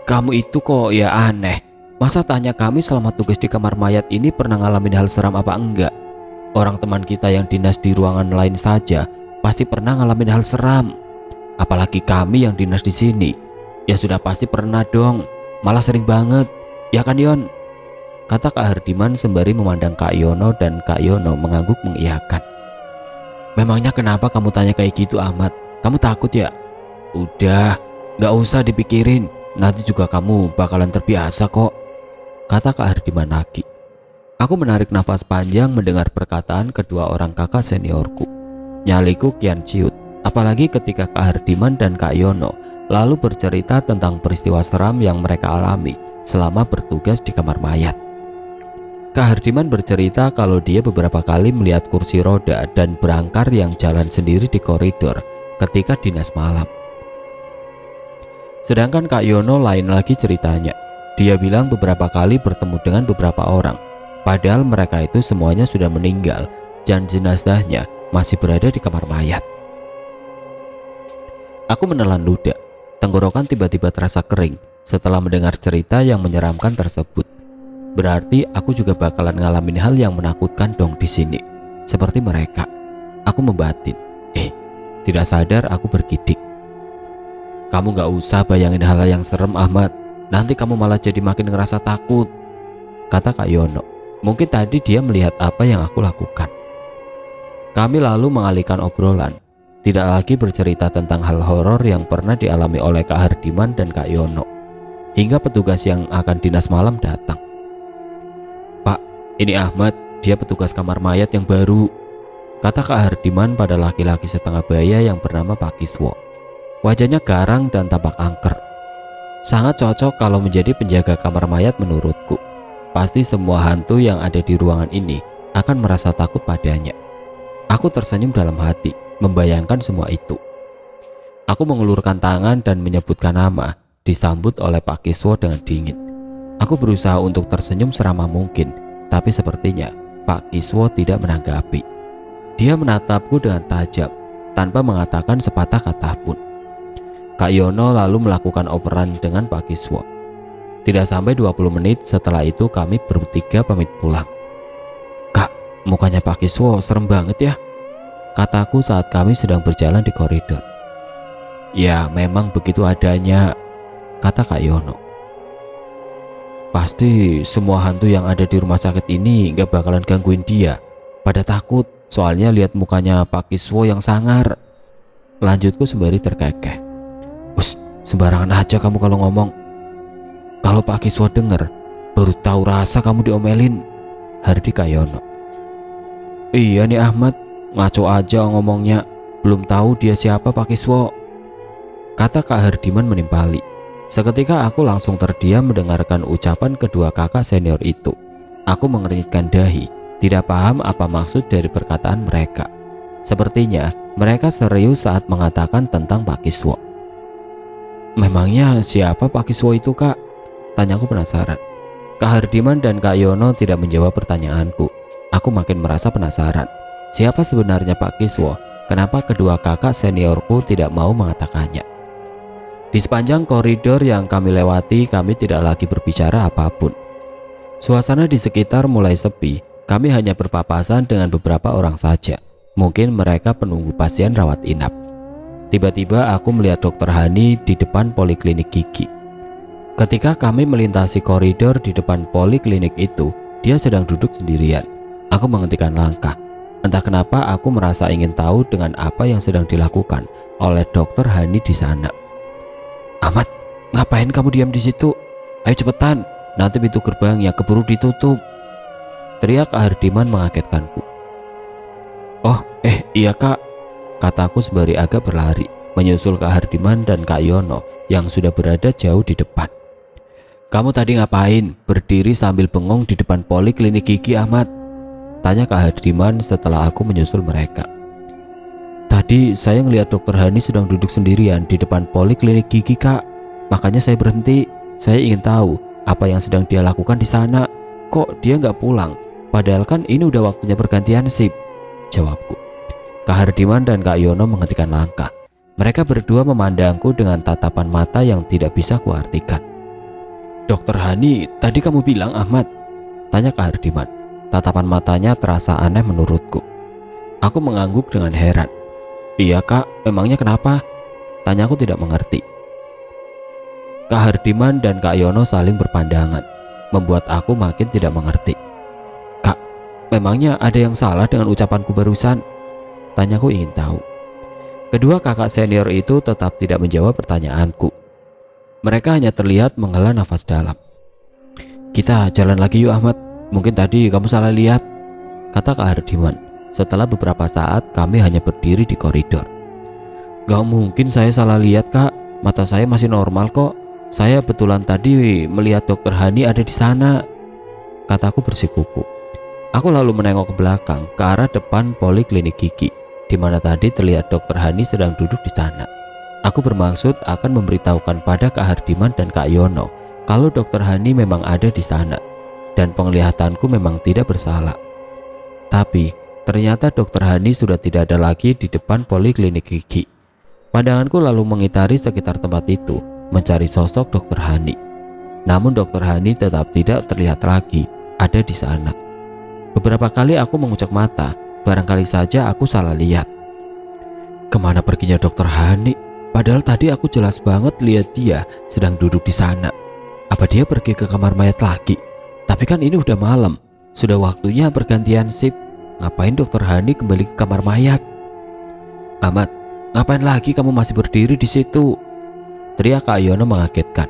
kamu itu kok ya aneh. Masa tanya kami selama tugas di kamar mayat ini pernah ngalamin hal seram apa enggak? Orang teman kita yang dinas di ruangan lain saja pasti pernah ngalamin hal seram. Apalagi kami yang dinas di sini. Ya sudah pasti pernah dong. Malah sering banget. Ya kan Yon? Kata Kak Hardiman sembari memandang Kak Yono, dan Kak Yono mengangguk mengiyakan. Memangnya kenapa kamu tanya kayak gitu Ahmad? Kamu takut ya? Udah, gak usah dipikirin. Nanti juga kamu bakalan terbiasa kok, kata Kak Hardiman lagi. Aku menarik nafas panjang mendengar perkataan kedua orang kakak seniorku. Nyaliku kian ciut, apalagi ketika Kak Hardiman dan Kak Yono lalu bercerita tentang peristiwa seram yang mereka alami selama bertugas di kamar mayat. Kak Hardiman bercerita kalau dia beberapa kali melihat kursi roda dan berangkar yang jalan sendiri di koridor ketika dinas malam. Sedangkan Kak Yono lain lagi ceritanya. Dia bilang beberapa kali bertemu dengan beberapa orang, padahal mereka itu semuanya sudah meninggal dan jenazahnya masih berada di kamar mayat. Aku menelan ludah. Tenggorokan tiba-tiba terasa kering setelah mendengar cerita yang menyeramkan tersebut. Berarti aku juga bakalan ngalamin hal yang menakutkan dong di sini. Seperti mereka. Aku membatin. Tidak sadar aku bergidik. Kamu gak usah bayangin hal yang serem, Ahmad. Nanti kamu malah jadi makin ngerasa takut, kata Kak Yono. Mungkin tadi dia melihat apa yang aku lakukan. Kami lalu mengalihkan obrolan. Tidak lagi bercerita tentang hal horor yang pernah dialami oleh Kak Hardiman dan Kak Yono. Hingga petugas yang akan dinas malam datang. Pak, ini Ahmad, dia petugas kamar mayat yang baru, kata Kak Hardiman pada laki-laki setengah baya yang bernama Pak Kiswo. Wajahnya garang dan tampak angker. Sangat cocok kalau menjadi penjaga kamar mayat menurutku. Pasti semua hantu yang ada di ruangan ini akan merasa takut padanya. Aku tersenyum dalam hati, membayangkan semua itu. Aku mengulurkan tangan dan menyebutkan nama, disambut oleh Pak Kiswo dengan dingin. Aku berusaha untuk tersenyum seramah mungkin, tapi sepertinya Pak Kiswo tidak menanggapi. Dia menatapku dengan tajam, tanpa mengatakan sepatah kata pun. Kak Yono lalu melakukan operan dengan Pak Kiswo. Tidak sampai 20 menit setelah itu kami bertiga pamit pulang. Kak, mukanya Pak Kiswo serem banget ya, kataku saat kami sedang berjalan di koridor. Ya memang begitu adanya, kata Kak Yono. Pasti semua hantu yang ada di rumah sakit ini gak bakalan gangguin dia. Pada takut, soalnya lihat mukanya Pak Kiswo yang sangar, lanjutku sembari terkekeh. Us, sembarangan aja kamu kalau ngomong. Kalau Pak Kiswo denger, baru tahu rasa kamu diomelin, hardi Kak Yono. Iya nih Ahmad, ngaco aja ngomongnya. Belum tahu dia siapa Pak Kiswo, kata Kak Hardiman menimpali. Seketika aku langsung terdiam mendengarkan ucapan kedua kakak senior itu. Aku mengernyitkan dahi, tidak paham apa maksud dari perkataan mereka. Sepertinya mereka serius saat mengatakan tentang Pak Kiswo. Memangnya siapa Pak Kiswo itu, Kak? Tanyaku penasaran. Kak Hardiman dan Kak Yono tidak menjawab pertanyaanku. Aku makin merasa penasaran. Siapa sebenarnya Pak Kiswo? Kenapa kedua kakak seniorku tidak mau mengatakannya? Di sepanjang koridor yang kami lewati, kami tidak lagi berbicara apapun. Suasana di sekitar mulai sepi. Kami hanya berpapasan dengan beberapa orang saja. Mungkin mereka penunggu pasien rawat inap. Tiba-tiba aku melihat Dr. Hani di depan poliklinik gigi. Ketika kami melintasi koridor di depan poliklinik itu, dia sedang duduk sendirian. Aku menghentikan langkah. Entah kenapa aku merasa ingin tahu dengan apa yang sedang dilakukan oleh Dr. Hani di sana. Ahmad, ngapain kamu diam di situ? Ayo cepetan, nanti pintu gerbangnya keburu ditutup, teriak Kak Hardiman mengagetkanku. Oh, iya Kak, kataku sembari agak berlari, menyusul Kak Hardiman dan Kak Yono yang sudah berada jauh di depan. Kamu tadi ngapain berdiri sambil bengong di depan poliklinik gigi, Ahmad? Tanya Kak Hardiman setelah aku menyusul mereka. Tadi saya ngelihat Dr. Hani sedang duduk sendirian di depan poliklinik gigi, Kak. Makanya saya berhenti. Saya ingin tahu apa yang sedang dia lakukan di sana. Kok dia nggak pulang? Padahal kan ini udah waktunya pergantian shift, jawabku. Kak Hardiman dan Kak Yono menghentikan langkah. Mereka berdua memandangku dengan tatapan mata yang tidak bisa kuartikan. Dr. Hani, tadi kamu bilang Ahmad? Tanya Kak Hardiman. Tatapan matanya terasa aneh menurutku. Aku mengangguk dengan heran. Iya Kak, memangnya kenapa? Tanyaku tidak mengerti. Kak Hardiman dan Kak Yono saling berpandangan, membuat aku makin tidak mengerti. Kak, memangnya ada yang salah dengan ucapanku barusan? Tanyaku ingin tahu. Kedua kakak senior itu tetap tidak menjawab pertanyaanku. Mereka hanya terlihat menghela nafas dalam. Kita jalan lagi yuk Ahmad, mungkin tadi kamu salah lihat, kata Kak Hardiman. Setelah beberapa saat kami hanya berdiri di koridor. Gak mungkin saya salah lihat Kak, mata saya masih normal kok. Saya betulan tadi melihat Dr. Hani ada di sana, kataku bersikukuh. Aku lalu menengok ke belakang ke arah depan poliklinik gigi, di mana tadi terlihat Dr. Hani sedang duduk di sana. Aku bermaksud akan memberitahukan pada Kak Hardiman dan Kak Yono kalau Dr. Hani memang ada di sana dan penglihatanku memang tidak bersalah. Tapi Ternyata Dokter Hani sudah tidak ada lagi di depan poliklinik gigi. Pandanganku lalu mengitari sekitar tempat itu, mencari sosok Dokter Hani. Namun Dokter Hani tetap tidak terlihat lagi ada di sana. Beberapa kali aku mengucek mata, barangkali saja aku salah lihat. Kemana perginya Dokter Hani? Padahal tadi aku jelas banget lihat dia sedang duduk di sana. Apa dia pergi ke kamar mayat lagi? Tapi kan ini udah malam, sudah waktunya pergantian shift. Ngapain Dokter Hani kembali ke kamar mayat? Ahmad, ngapain lagi kamu masih berdiri di situ? Teriak Kak Yono mengagetkan.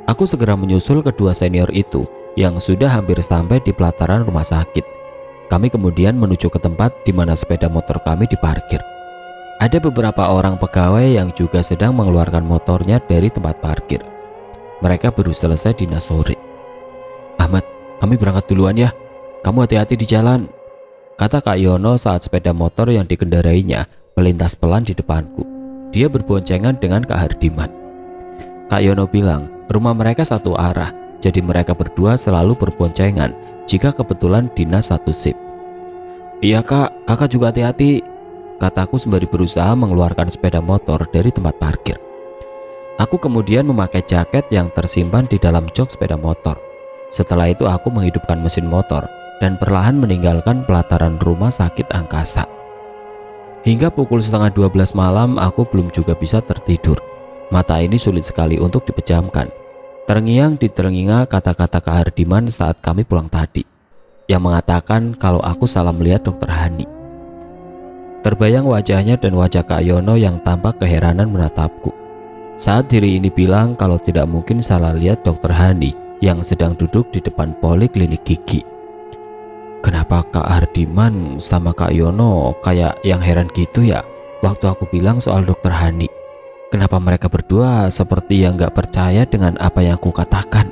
Aku segera menyusul kedua senior itu yang sudah hampir sampai di pelataran rumah sakit. Kami kemudian menuju ke tempat di mana sepeda motor kami diparkir. Ada beberapa orang pegawai yang juga sedang mengeluarkan motornya dari tempat parkir. Mereka baru selesai dinas sore. Ahmad, kami berangkat duluan ya. Kamu hati-hati di jalan, kata Kak Yono saat sepeda motor yang dikendarainya melintas pelan di depanku. Dia berboncengan dengan Kak Hardiman. Kak Yono bilang rumah mereka satu arah, jadi mereka berdua selalu berboncengan jika kebetulan dinas satu shift. Iya kak, kakak juga hati-hati, kataku sembari berusaha mengeluarkan sepeda motor dari tempat parkir. Aku kemudian memakai jaket yang tersimpan di dalam jok sepeda motor. Setelah itu aku menghidupkan mesin motor dan perlahan meninggalkan pelataran rumah sakit Angkasa. Hingga pukul 11:30 malam aku belum juga bisa tertidur. Mata ini sulit sekali untuk dipejamkan. Terngiang di telinga kata-kata Kak Hardiman saat kami pulang tadi, yang mengatakan kalau aku salah melihat Dokter Hani. Terbayang wajahnya dan wajah Kak Yono yang tampak keheranan menatapku saat diri ini bilang kalau tidak mungkin salah lihat Dokter Hani yang sedang duduk di depan poliklinik gigi. Kenapa Kak Hardiman sama Kak Yono kayak yang heran gitu ya waktu aku bilang soal Dokter Hani? Kenapa mereka berdua seperti yang gak percaya dengan apa yang aku katakan?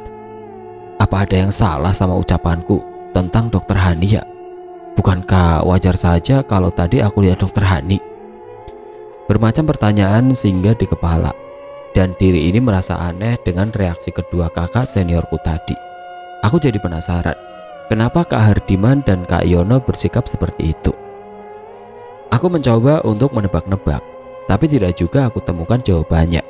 Apa ada yang salah sama ucapanku tentang Dokter Hani ya? Bukankah wajar saja kalau tadi aku lihat Dokter Hani? Bermacam pertanyaan singgah di kepala, dan diri ini merasa aneh dengan reaksi kedua kakak seniorku tadi. Aku jadi penasaran, kenapa Kak Hardiman dan Kak Yono bersikap seperti itu? Aku mencoba untuk menebak-nebak, tapi tidak juga aku temukan jawabannya.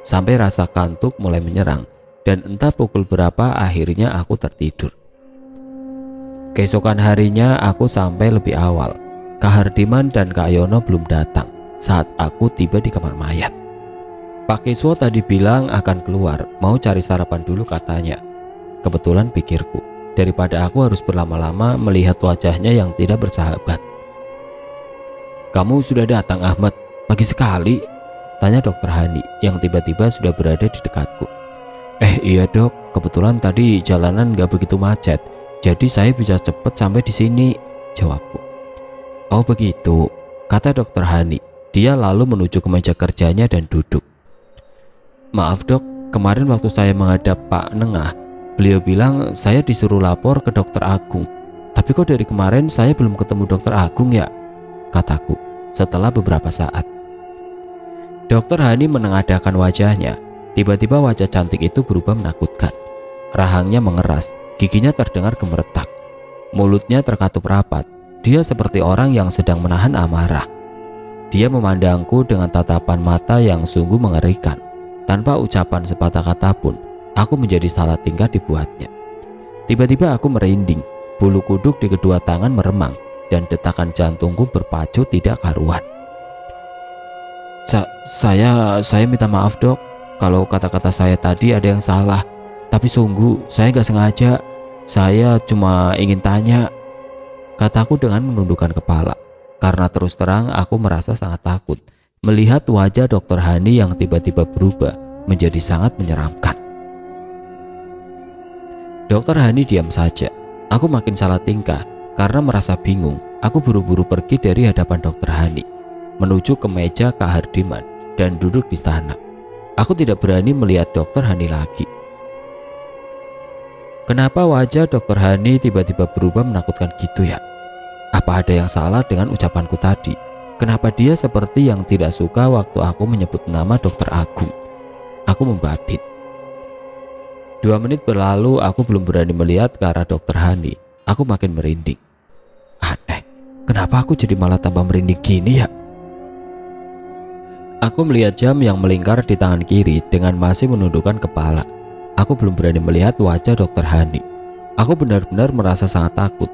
Sampai rasa kantuk mulai menyerang, dan entah pukul berapa akhirnya aku tertidur. Keesokan harinya aku sampai lebih awal. Kak Hardiman dan Kak Yono belum datang saat aku tiba di kamar mayat. Pak Kiswo tadi bilang akan keluar, mau cari sarapan dulu katanya. Kebetulan pikirku, daripada aku harus berlama-lama melihat wajahnya yang tidak bersahabat. Kamu sudah datang Ahmad, pagi sekali, tanya Dokter Hani yang tiba-tiba sudah berada di dekatku. Iya dok, kebetulan tadi jalanan gak begitu macet, jadi saya bisa cepat sampai di sini, jawabku. Oh begitu, kata Dokter Hani. Dia lalu menuju ke meja kerjanya dan duduk. Maaf dok, kemarin waktu saya menghadap Pak Nengah, beliau bilang saya disuruh lapor ke Dokter Agung. Tapi kok dari kemarin saya belum ketemu Dokter Agung ya? Kataku setelah beberapa saat. Dokter Hani menengadahkan wajahnya. Tiba-tiba wajah cantik itu berubah menakutkan. Rahangnya mengeras, giginya terdengar gemeretak. Mulutnya terkatup rapat. Dia seperti orang yang sedang menahan amarah. Dia memandangku dengan tatapan mata yang sungguh mengerikan. Tanpa ucapan sepatah kata pun, aku menjadi salah tingkah dibuatnya. Tiba-tiba aku merinding, bulu kuduk di kedua tangan meremang, dan detakan jantungku berpacu tidak karuan. Saya minta maaf dok, kalau kata-kata saya tadi ada yang salah. Tapi sungguh, saya gak sengaja. Saya cuma ingin tanya, kataku dengan menundukkan kepala. Karena terus terang aku merasa sangat takut melihat wajah Dokter Hani yang tiba-tiba berubah menjadi sangat menyeramkan. Dokter Hani diam saja. Aku makin salah tingkah. Karena merasa bingung, aku buru-buru pergi dari hadapan Dokter Hani, menuju ke meja Kak Hardiman dan duduk di sana. Aku tidak berani melihat Dokter Hani lagi. Kenapa wajah Dokter Hani tiba-tiba berubah menakutkan gitu ya? Apa ada yang salah dengan ucapanku tadi? Kenapa dia seperti yang tidak suka waktu aku menyebut nama Dokter Agung? Aku membatin. 2 menit berlalu, aku belum berani melihat ke arah Dokter Hani. Aku makin merinding. Aneh, Kenapa aku jadi malah tambah merinding gini ya? Aku melihat jam yang melingkar di tangan kiri dengan masih menundukkan kepala. Aku belum berani melihat wajah Dokter Hani. Aku benar-benar merasa sangat takut.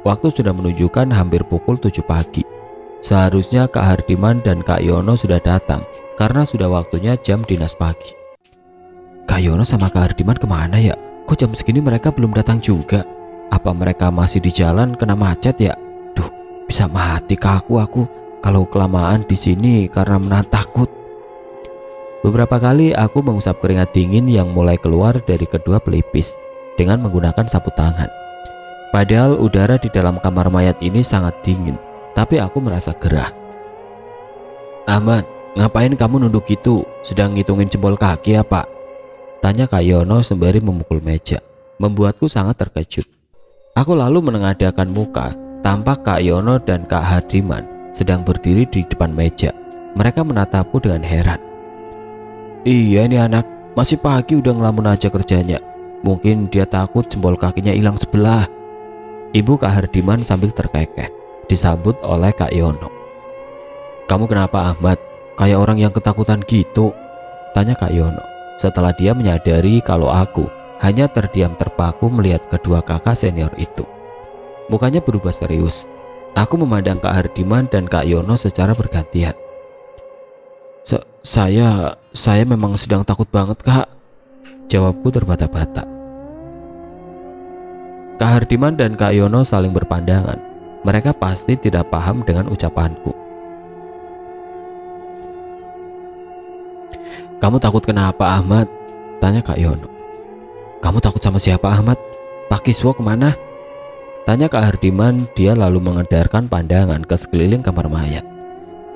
Waktu sudah menunjukkan hampir pukul 7 pagi. Seharusnya Kak Hardiman dan Kak Yono sudah datang karena sudah waktunya jam dinas pagi. Kak Yono sama Kak Hardiman kemana ya? Kok jam segini mereka belum datang juga? Apa mereka masih di jalan kena macet ya? Duh, bisa mati Kak aku kalau kelamaan di sini karena menahan takut. Beberapa kali aku mengusap keringat dingin yang mulai keluar dari kedua pelipis dengan menggunakan sapu tangan. Padahal udara di dalam kamar mayat ini sangat dingin, tapi aku merasa gerah. Ahmad, ngapain kamu nunduk gitu? Sedang ngitungin jempol kaki ya Pak? Tanya Kak Yono sembari memukul meja. Membuatku sangat terkejut. Aku lalu menengadakan muka. Tampak Kak Yono dan Kak Hardiman sedang berdiri di depan meja. Mereka menatapku dengan heran. Iya, ini anak masih pagi udah ngelamun aja kerjanya. Mungkin dia takut jempol kakinya hilang sebelah. Ibu Kak Hardiman sambil terkekeh disambut oleh Kak Yono. Kamu kenapa Ahmad? Kayak orang yang ketakutan gitu, tanya Kak Yono setelah dia menyadari kalau aku hanya terdiam terpaku melihat kedua kakak senior itu. Mukanya berubah serius. Aku memandang Kak Hardiman dan Kak Yono secara bergantian. Saya memang sedang takut banget Kak, jawabku terbata-bata. Kak Hardiman dan Kak Yono saling berpandangan. Mereka pasti tidak paham dengan ucapanku. Kamu takut kenapa Ahmad? Tanya Kak Yono. Kamu takut sama siapa Ahmad? Pak Kiswo kemana? Tanya Kak Hardiman. Dia lalu mengedarkan pandangan ke sekeliling kamar mayat.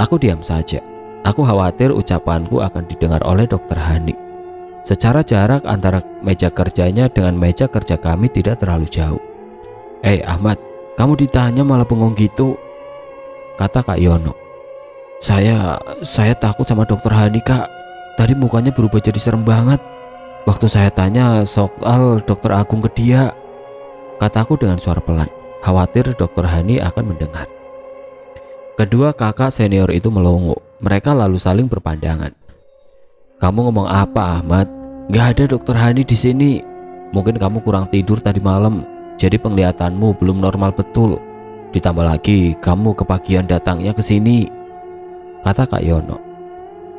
Aku diam saja. Aku khawatir ucapanku akan didengar oleh Dokter Hani. Secara jarak antara meja kerjanya dengan meja kerja kami tidak terlalu jauh. Ahmad, kamu ditanya malah bengong gitu, kata Kak Yono. Saya takut sama Dokter Hani Kak. Tadi mukanya berubah jadi serem banget waktu saya tanya soal Dokter Agung ke dia, kataku dengan suara pelan, khawatir Dokter Hani akan mendengar. Kedua kakak senior itu melongo. Mereka lalu saling berpandangan. Kamu ngomong apa Ahmad? Gak ada Dokter Hani di sini. Mungkin kamu kurang tidur tadi malam, jadi penglihatanmu belum normal betul. Ditambah lagi kamu kepagian datangnya ke sini, kata Kak Yono.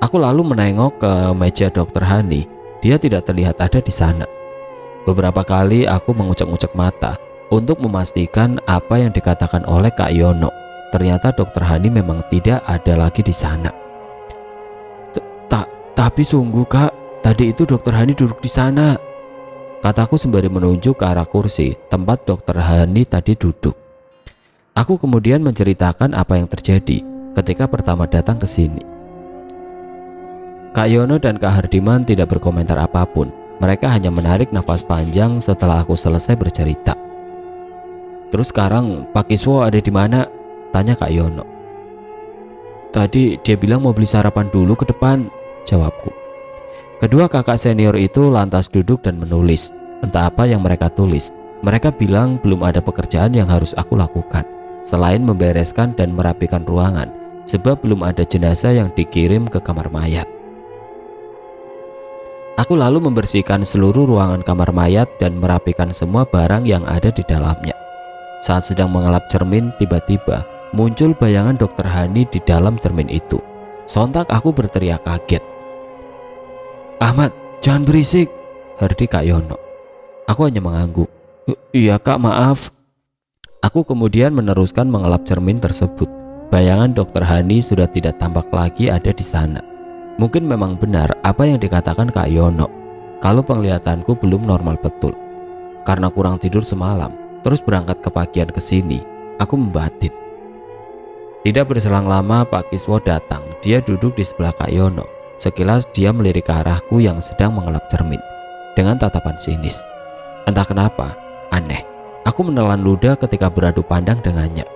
Aku lalu menengok ke meja Dokter Hani. Dia tidak terlihat ada di sana. Beberapa kali aku mengucek-ucek mata untuk memastikan apa yang dikatakan oleh Kak Yono. Ternyata Dokter Hani memang tidak ada lagi di sana. Tapi sungguh Kak, tadi itu Dokter Hani duduk di sana, kataku sembari menunjuk ke arah kursi tempat Dokter Hani tadi duduk. Aku kemudian menceritakan apa yang terjadi ketika pertama datang ke sini. Kak Yono dan Kak Hardiman tidak berkomentar apapun. Mereka hanya menarik nafas panjang setelah aku selesai bercerita. Terus sekarang Pak Kiswo ada di mana? Tanya Kak Yono. Tadi dia bilang mau beli sarapan dulu ke depan, jawabku. Kedua kakak senior itu lantas duduk dan menulis. Entah apa yang mereka tulis. Mereka bilang belum ada pekerjaan yang harus aku lakukan selain membereskan dan merapikan ruangan, sebab belum ada jenazah yang dikirim ke kamar mayat. Aku lalu membersihkan seluruh ruangan kamar mayat dan merapikan semua barang yang ada di dalamnya. Saat sedang mengelap cermin, tiba-tiba muncul bayangan Dokter Hani di dalam cermin itu. Sontak aku berteriak kaget. Ahmad, jangan berisik, hardi Kak Yono. Aku hanya mengangguk. Iya Kak, maaf. Aku kemudian meneruskan mengelap cermin tersebut. Bayangan Dokter Hani sudah tidak tampak lagi ada di sana. Mungkin memang benar apa yang dikatakan Kak Yono, kalau penglihatanku belum normal betul. Karena kurang tidur semalam, terus berangkat kepagian ke sini, aku membatin. Tidak berselang lama Pak Kiswo datang. Dia duduk di sebelah Kak Yono. Sekilas dia melirik ke arahku yang sedang mengelap cermin dengan tatapan sinis. Entah kenapa, aneh, aku menelan ludah ketika beradu pandang dengannya.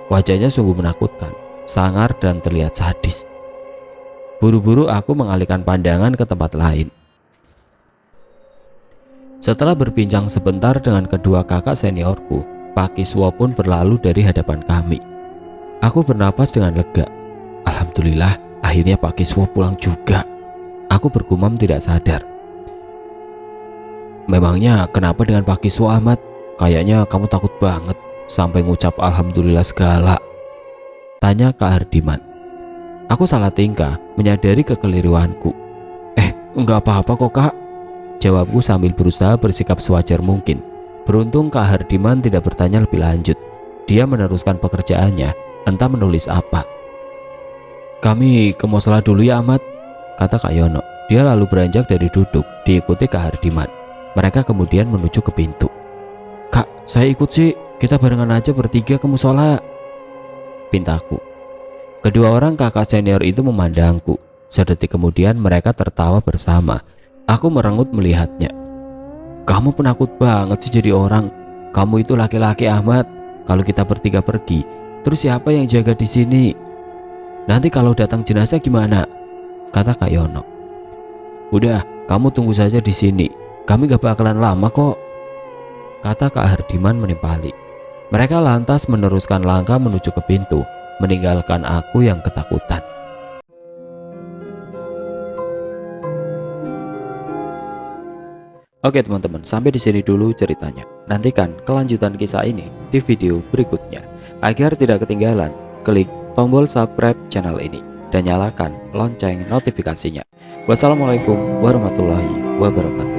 Wajahnya sungguh menakutkan, sangar dan terlihat sadis. Buru-buru aku mengalihkan pandangan ke tempat lain. Setelah berbincang sebentar dengan kedua kakak seniorku, Pak Kiswo pun berlalu dari hadapan kami. Aku bernapas dengan lega. Alhamdulillah, akhirnya Pak Kiswo pulang juga. Aku bergumam tidak sadar. Memangnya kenapa dengan Pak Kiswo, Ahmad? Kayaknya kamu takut banget sampai ngucap alhamdulillah segala. Tanya Kak Hardiman. Aku salah tingkah, menyadari kekeliruanku. Enggak apa-apa kok, Kak. Jawabku sambil berusaha bersikap sewajar mungkin. Beruntung Kak Hardiman tidak bertanya lebih lanjut. Dia meneruskan pekerjaannya, entah menulis apa. Kami ke musola dulu ya, Ahmad, kata Kak Yono. Dia lalu beranjak dari duduk, diikuti Kak Hardiman. Mereka kemudian menuju ke pintu. Kak, saya ikut sih, kita barengan aja bertiga ke musola, pintaku. Kedua orang kakak senior itu memandangku. Sedetik kemudian mereka tertawa bersama. Aku merengut melihatnya. Kamu penakut banget sih jadi orang. Kamu itu laki-laki, Ahmad. Kalau kita bertiga pergi, terus siapa yang jaga di sini? Nanti kalau datang jenazah gimana? Kata Kak Yono. Udah, kamu tunggu saja di sini. Kami gak bakalan lama kok, kata Kak Hardiman menimpali. Mereka lantas meneruskan langkah menuju ke pintu, meninggalkan aku yang ketakutan. Oke teman-teman, sampai di sini dulu ceritanya. Nantikan kelanjutan kisah ini di video berikutnya. Agar tidak ketinggalan, klik tombol subscribe channel ini dan nyalakan lonceng notifikasinya. Wassalamualaikum warahmatullahi wabarakatuh.